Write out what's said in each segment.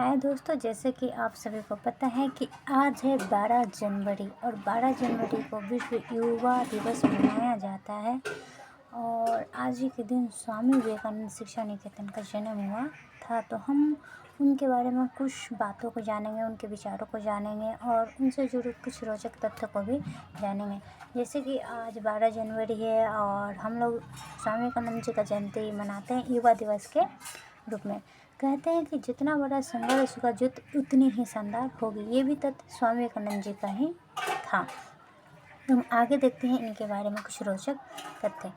हाय दोस्तों, जैसे कि आप सभी को पता है कि आज है 12 जनवरी और 12 जनवरी को विश्व युवा दिवस मनाया जाता है। और आज ही के दिन स्वामी विवेकानंद शिक्षा निकेतन का जन्म हुआ था। तो हम उनके बारे में कुछ बातों को जानेंगे, उनके विचारों को जानेंगे और उनसे जुड़े कुछ रोचक तथ्यों को भी जानेंगे। जैसे कि आज 12 जनवरी है और हम लोग स्वामी विवेकानंद जी का जयंती मनाते हैं युवा दिवस के रूप में। कहते हैं कि जितना बड़ा संघर्ष होगा उतनी ही शानदार होगी। ये भी तथ्य स्वामी विवेकानंद जी का ही था। हम आगे देखते हैं इनके बारे में कुछ रोचक तथ्य।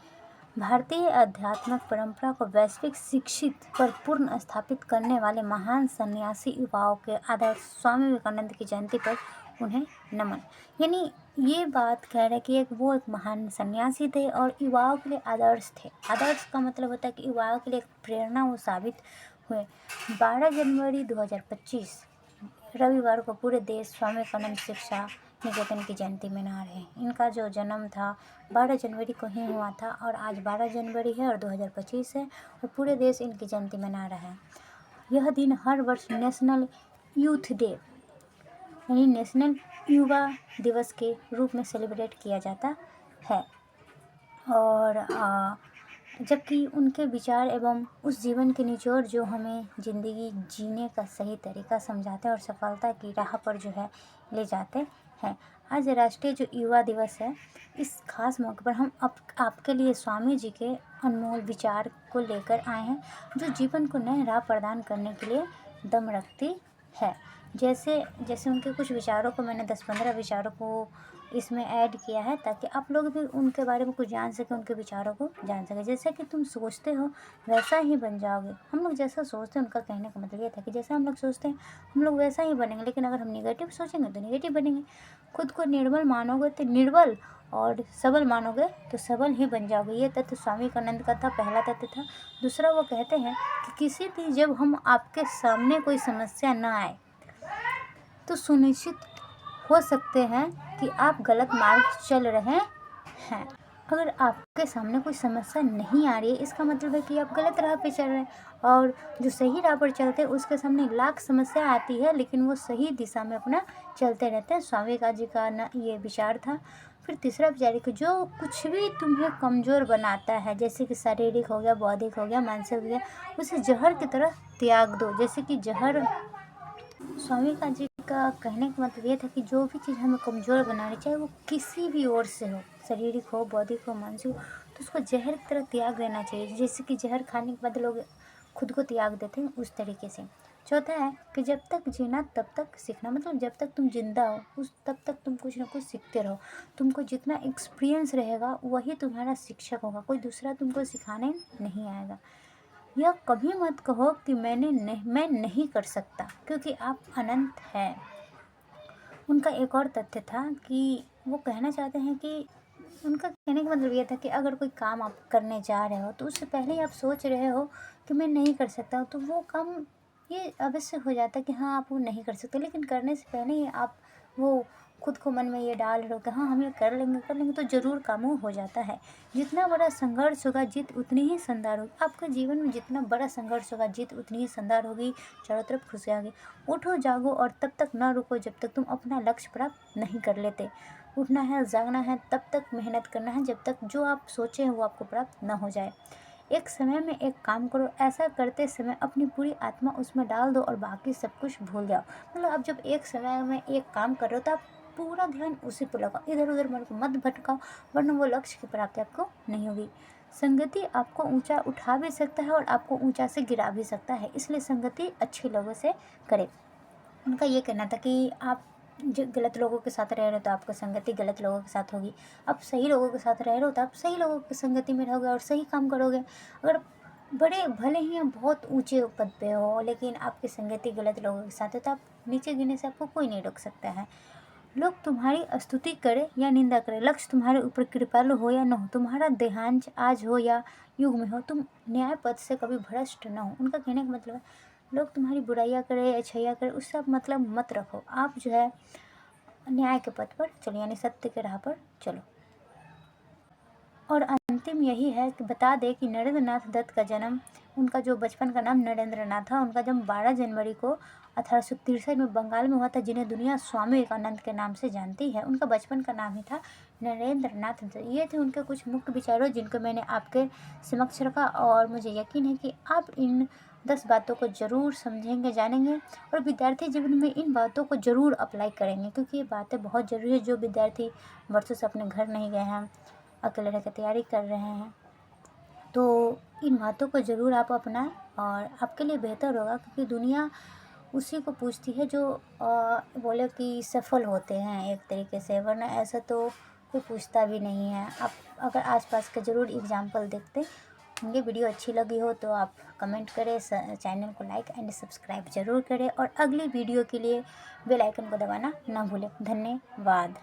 भारतीय आध्यात्मिक परंपरा को वैश्विक शिक्षित पर पूर्ण स्थापित करने वाले महान सन्यासी युवाओं के आदर्श स्वामी विवेकानंद की जयंती पर उन्हें नमन। यानी ये बात कह रहे कि वो एक महान सन्यासी थे और युवाओं के लिए आदर्श थे। आदर्श का मतलब होता है कि युवाओं के लिए एक प्रेरणा वो साबित हुए। 12 जनवरी 2025 रविवार को पूरे देश स्वामी विवेकानंद शिक्षा निकेतन की जयंती मना रहे हैं। इनका जो जन्म था 12 जनवरी को ही हुआ था और आज 12 जनवरी है और 2025 है और पूरे देश इनकी जयंती मना रहा है। यह दिन हर वर्ष नेशनल यूथ डे यानी नेशनल युवा दिवस के रूप में सेलिब्रेट किया जाता है। और जबकि उनके विचार एवं उस जीवन के निचोड़ जो हमें ज़िंदगी जीने का सही तरीका समझाते हैं और सफलता की राह पर जो है ले जाते हैं। आज राष्ट्रीय जो युवा दिवस है, इस खास मौके पर हम आपके लिए स्वामी जी के अनमोल विचार को लेकर आए हैं जो जीवन को नए राह प्रदान करने के लिए दम रखती है। जैसे जैसे उनके कुछ विचारों को मैंने 10-15 विचारों को इसमें ऐड किया है ताकि आप लोग भी उनके बारे में कुछ जान सकें, उनके विचारों को जान सकें। जैसे कि तुम सोचते हो वैसा ही बन जाओगे। हम लोग जैसा सोचते हैं, उनका कहने का मतलब ये था कि जैसा हम लोग सोचते हैं हम लोग वैसा ही बनेंगे, लेकिन अगर हम नेगेटिव सोचेंगे तो नेगेटिव बनेंगे। खुद को निर्बल मानोगे तो निर्बल और सबल मानोगे तो सबल ही बन जाओगे। ये तथ्य स्वामी विवेकानंद का था, पहला तथ्य था। दूसरा, वो कहते हैं कि किसी भी जब हम आपके सामने कोई समस्या ना आए तो सुनिश्चित हो सकते हैं कि आप गलत मार्ग चल रहे हैं। अगर आपके सामने कोई समस्या नहीं आ रही है, इसका मतलब है कि आप गलत राह पे चल रहे हैं। और जो सही राह पर चलते हैं उसके सामने लाख समस्या आती है, लेकिन वो सही दिशा में अपना चलते रहते हैं। स्वामी विवेकानंद जी का ना ये विचार था। फिर तीसरा विचार कि जो कुछ भी तुम्हें कमज़ोर बनाता है, जैसे कि शारीरिक हो गया, बौद्धिक हो गया, मानसिक हो गया, उसे जहर की तरह त्याग दो। जैसे कि जहर, स्वामी विवेकानंद जी का कहने का मतलब ये था कि जो भी चीज़ हमें कमज़ोर बनानी, चाहे वो किसी भी ओर से हो, शारीरिक हो, बौद्धिक हो, मानसिक हो, तो उसको जहर की तरह त्याग देना चाहिए। जैसे कि जहर खाने के बाद लोग खुद को त्याग देते हैं, उस तरीके से। चौथा है कि जब तक जीना तब तक सीखना। मतलब जब तक तुम जिंदा हो तब तक तुम कुछ ना कुछ सीखते रहो। तुमको जितना एक्सपीरियंस रहेगा वही तुम्हारा शिक्षक होगा, कोई दूसरा तुमको सिखाने नहीं आएगा। यह कभी मत कहो कि मैं नहीं कर सकता, क्योंकि आप अनंत हैं। उनका एक और तथ्य था कि वो कहना चाहते हैं कि उनका कहने का मतलब ये था कि अगर कोई काम आप करने जा रहे हो तो उससे पहले ही आप सोच रहे हो कि मैं नहीं कर सकता हूँ, तो वो काम ये अवश्य हो जाता है कि हाँ आप वो नहीं कर सकते। लेकिन करने से पहले ही आप वो खुद को मन में ये डाल रहे हो कि हाँ हम ये कर लेंगे तो ज़रूर काम वो हो जाता है। जितना बड़ा संघर्ष होगा जीत उतनी ही शानदार होगी। आपके जीवन में जितना बड़ा संघर्ष होगा जीत उतनी ही शानदार होगी। चारों तरफ खुशियाँ होगी। उठो जागो और तब तक ना रुको जब तक तुम अपना लक्ष्य प्राप्त नहीं कर लेते। उठना है, जागना है, तब तक मेहनत करना है जब तक जो आप सोचे हैं वो आपको प्राप्त ना हो जाए। एक समय में एक काम करो, ऐसा करते समय अपनी पूरी आत्मा उसमें डाल दो और बाकी सब कुछ भूल जाओ। मतलब आप जब एक समय में एक काम कर रहे हो तो आप पूरा ध्यान उसी पर लगाओ, इधर उधर मन को मत भटकाओ, वरना वो लक्ष्य की प्राप्ति आपको नहीं होगी। संगति आपको ऊंचा उठा भी सकता है और आपको ऊंचा से गिरा भी सकता है, इसलिए संगति अच्छे लोगों से करें। उनका ये कहना था कि आप जो गलत लोगों के साथ रह रहे हो तो आपकी संगति गलत लोगों के साथ होगी। आप सही लोगों के साथ रह रहे हो तो आप सही लोगों की संगति में रहोगे और सही काम करोगे। अगर भले ही आप बहुत ऊंचे पद पे हो लेकिन आपकी संगति गलत लोगों के साथ है तो आप नीचे गिरने से आपको कोई नहीं रोक सकता है। लोग तुम्हारी स्तुति करें या निंदा करें, लक्ष्य तुम्हारे ऊपर कृपालु हो या न हो, तुम्हारा देहांत आज हो या युग में हो, तुम न्याय पद से कभी भ्रष्ट न हो। उनका कहने का मतलब है लोग तुम्हारी बुराइयाँ करें, अच्छाइयाँ करें, उससे आप मतलब मत रखो। आप जो है न्याय के पथ पर चलो, यानी सत्य के राह पर चलो। और अंतिम यही है कि बता दें कि नरेंद्र नाथ दत्त का जन्म, उनका जो बचपन का नाम नरेंद्र नाथ था, उनका जन्म 12 जनवरी को 1863 में बंगाल में हुआ था, जिन्हें दुनिया स्वामी विवेकानंद के नाम से जानती है। उनका बचपन का नाम ही था नरेंद्र नाथ दत्त। ये थे उनके कुछ मुख्य विचारों जिनको मैंने आपके समक्ष रखा, और मुझे यकीन है कि आप इन 10 बातों को ज़रूर समझेंगे, जानेंगे और विद्यार्थी जीवन में इन बातों को ज़रूर अप्लाई करेंगे, क्योंकि ये बातें बहुत ज़रूरी है। जो विद्यार्थी वर्षों से अपने घर नहीं गए हैं, अकेले रह कर तैयारी कर रहे हैं, तो इन बातों को ज़रूर आप अपनाएं और आपके लिए बेहतर होगा, क्योंकि दुनिया उसी को पूछती है जो बोले कि सफल होते हैं एक तरीके से, वरना ऐसा तो कोई पूछता भी नहीं है। आप अगर आसपास के ज़रूर एग्जाम्पल देखते होंगे। वीडियो अच्छी लगी हो तो आप कमेंट करें, चैनल को लाइक एंड सब्सक्राइब ज़रूर करें और अगली वीडियो के लिए बेल आइकन को दबाना ना भूलें। धन्यवाद।